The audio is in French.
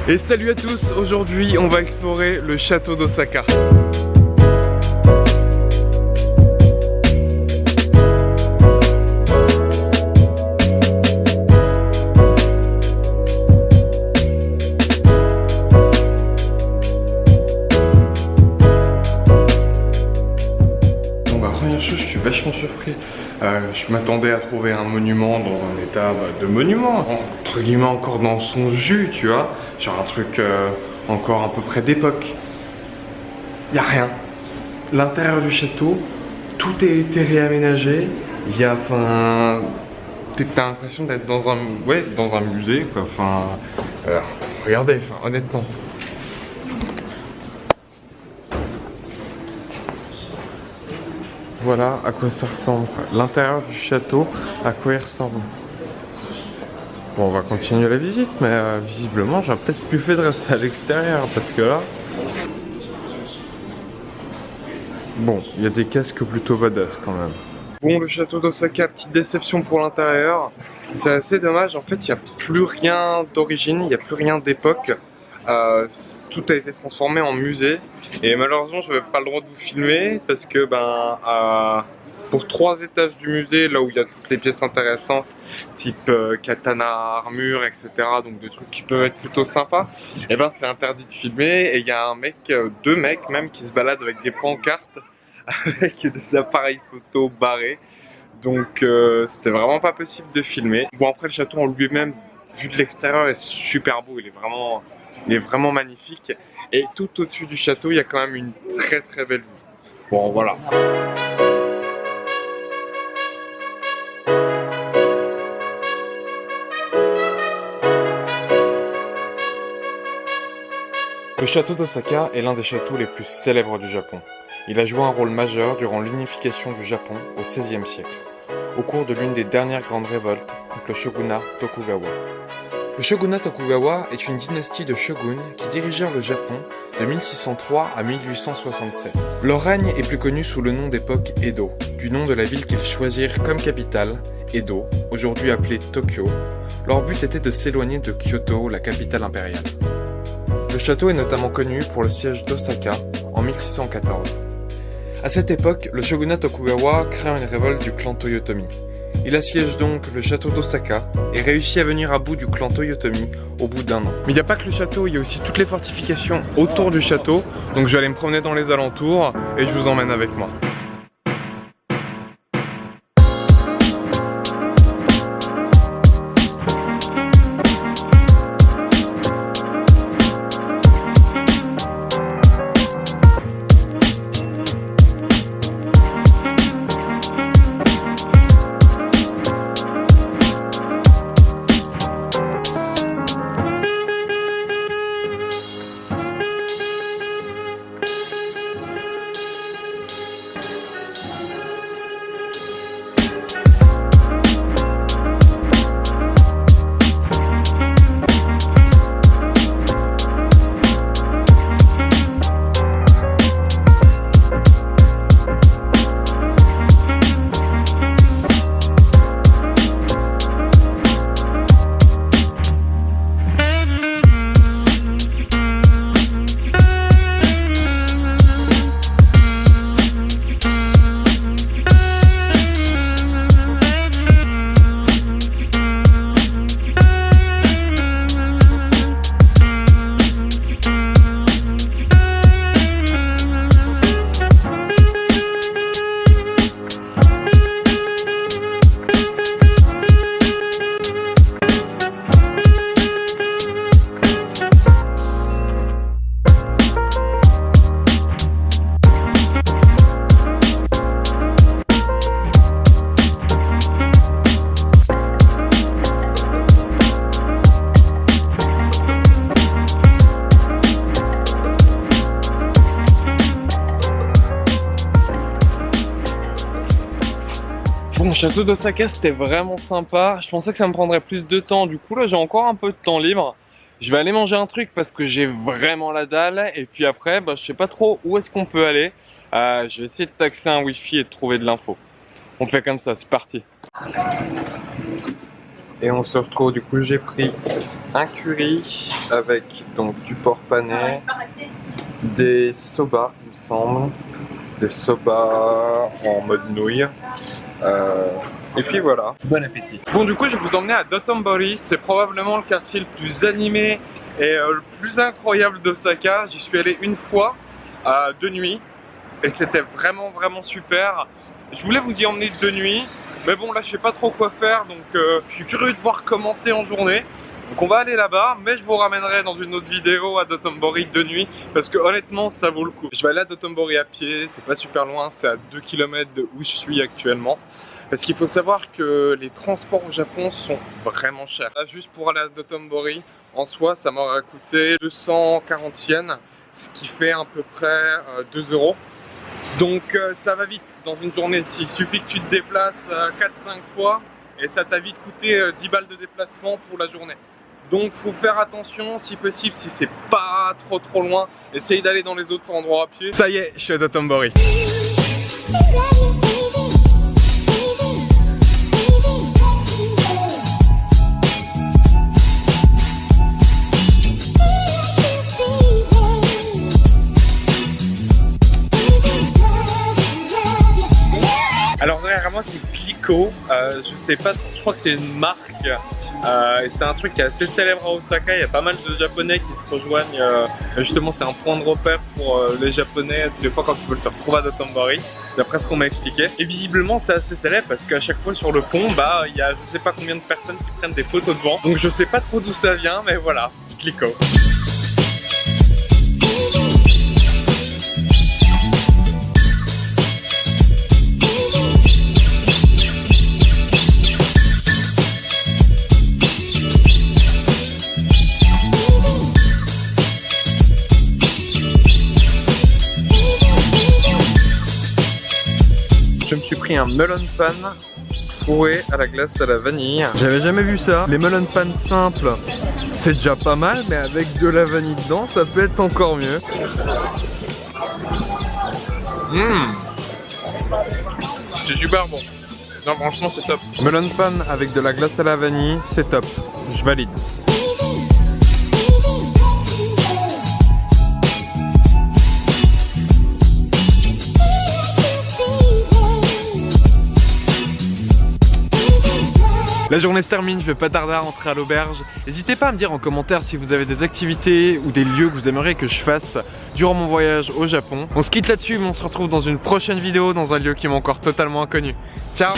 Et salut à tous, aujourd'hui on va explorer le château d'Osaka. Première chose, je suis vachement surpris. Je m'attendais à trouver un monument dans un état de monument, entre guillemets encore dans son jus, tu vois. Genre un truc encore à peu près d'époque. Il n'y a rien. L'intérieur du château, tout a été réaménagé. Il y a, enfin, t'as l'impression d'être dans un musée, quoi. Enfin, regardez, enfin, honnêtement. Voilà à quoi ça ressemble, l'intérieur du château, à quoi il ressemble. Bon, on va continuer la visite, mais visiblement j'aurais peut-être plus fait de rester à l'extérieur parce que là... Bon, il y a des casques plutôt badass quand même. Bon, le château d'Osaka, petite déception pour l'intérieur. C'est assez dommage, en fait il n'y a plus rien d'origine, il n'y a plus rien d'époque. Tout a été transformé en musée et malheureusement je n'avais pas le droit de vous filmer parce que pour 3 étages du musée, là où il y a toutes les pièces intéressantes type katana, armure, etc., donc des trucs qui peuvent être plutôt sympas, et ben c'est interdit de filmer. Et il y a un mec, 2 mecs même, qui se baladent avec des pancartes avec des appareils photo barrés, donc c'était vraiment pas possible de filmer. Bon, après le château en lui-même, vu de l'extérieur, est super beau, il est vraiment magnifique. Et tout au-dessus du château, il y a quand même une très très belle vue. Bon, voilà. Le château d'Osaka est l'un des châteaux les plus célèbres du Japon. Il a joué un rôle majeur durant l'unification du Japon au XVIe siècle, au cours de l'une des dernières grandes révoltes contre le shogunat Tokugawa. Le shogunat Tokugawa est une dynastie de shoguns qui dirigèrent le Japon de 1603 à 1867. Leur règne est plus connu sous le nom d'époque Edo, du nom de la ville qu'ils choisirent comme capitale, Edo, aujourd'hui appelée Tokyo. Leur but était de s'éloigner de Kyoto, la capitale impériale. Le château est notamment connu pour le siège d'Osaka en 1614. À cette époque, le shogunat Tokugawa craint une révolte du clan Toyotomi. Il assiège donc le château d'Osaka et réussit à venir à bout du clan Toyotomi au bout d'1 an. Mais il n'y a pas que le château, il y a aussi toutes les fortifications autour du château. Donc je vais aller me promener dans les alentours et je vous emmène avec moi. Bon, château d'Osaka, c'était vraiment sympa. Je pensais que ça me prendrait plus de temps. Du coup, là, j'ai encore un peu de temps libre. Je vais aller manger un truc parce que j'ai vraiment la dalle. Et puis après, je sais pas trop où est-ce qu'on peut aller. Je vais essayer de taxer un wifi et de trouver de l'info. On fait comme ça, c'est parti. Et on se retrouve, du coup j'ai pris un curry avec donc du porc pané, des soba il me semble, des soba en mode nouille. Et puis voilà. Bon appétit. Bon, du coup je vais vous emmener à Dotonbori. C'est probablement le quartier le plus animé et le plus incroyable d'Osaka. J'y suis allé une fois de nuit et c'était vraiment super. Je voulais vous y emmener de nuit, mais bon là je sais pas trop quoi faire, donc je suis curieux de voir comment c'est en journée. Donc on va aller là-bas, mais je vous ramènerai dans une autre vidéo à Dotonbori de nuit, parce que honnêtement ça vaut le coup. Je vais aller à Dotonbori à pied, c'est pas super loin, c'est à 2 km de où je suis actuellement. Parce qu'il faut savoir que les transports au Japon sont vraiment chers. Là, juste pour aller à Dotonbori, en soi ça m'aura coûté 240 yens, ce qui fait à peu près 2 €. Donc ça va vite dans une journée. Il suffit que tu te déplaces 4-5 fois et ça t'a vite coûté 10 balles de déplacement pour la journée. Donc faut faire attention, si possible, si c'est pas trop loin, essaye d'aller dans les autres endroits à pied. Ça y est, je suis à Dotonbori. Alors derrière moi c'est Glico, je sais pas, je crois que c'est une marque et c'est un truc qui est assez célèbre à Osaka. Il y a pas mal de japonais qui se rejoignent, justement c'est un point de repère pour les japonais tous les fois quand ils veulent se retrouver à Dotonbori, d'après ce qu'on m'a expliqué. Et visiblement c'est assez célèbre parce qu'à chaque fois sur le pont, bah il y a je sais pas combien de personnes qui prennent des photos devant, donc je sais pas trop d'où ça vient, mais voilà, Glico. Je me suis pris un melon pan troué à la glace à la vanille. J'avais jamais vu ça. Les melon pan simples, c'est déjà pas mal, mais avec de la vanille dedans, ça peut être encore mieux. C'est super bon. Non, franchement, c'est top. Melon pan avec de la glace à la vanille, c'est top. Je valide. La journée se termine, je vais pas tarder à rentrer à l'auberge. N'hésitez pas à me dire en commentaire si vous avez des activités ou des lieux que vous aimeriez que je fasse durant mon voyage au Japon. On se quitte là-dessus, mais on se retrouve dans une prochaine vidéo dans un lieu qui m'est encore totalement inconnu. Ciao!